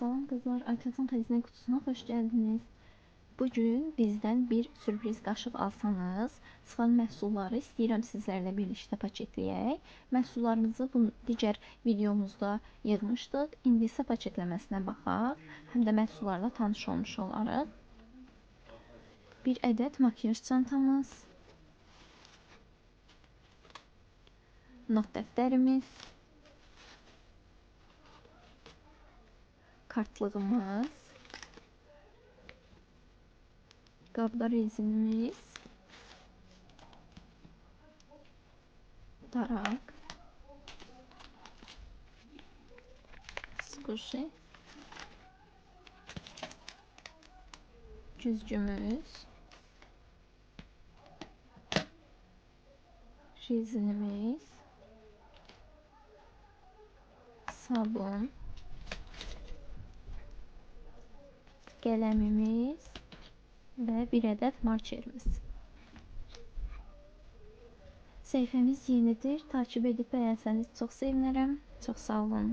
Salam qızlar, Aytəcan xəzinə qutusuna xoş gəldiniz. Bugün bizdən bir sürpriz qaşıq alsanız, Sifan məhsulları istəyirəm sizlərlə birlikdə paketləyək. Məhsullarımızı bu digər videomuzda yığmışdıq. İndi isə paketləməsinə baxaq, həm də məhsullarla tanış olmuş olarıq. Bir ədəd makyaj çantamız, not dəftərimiz, kartlığımız, qabda rezinimiz, daraq, skuşi, güzgümüz, rezinimiz, sabun, qələmimiz və bir ədəd markerimiz. Səhifəmiz yenidir. Takib edib bəyənsəniz çox sevinərəm. Çox sağ olun.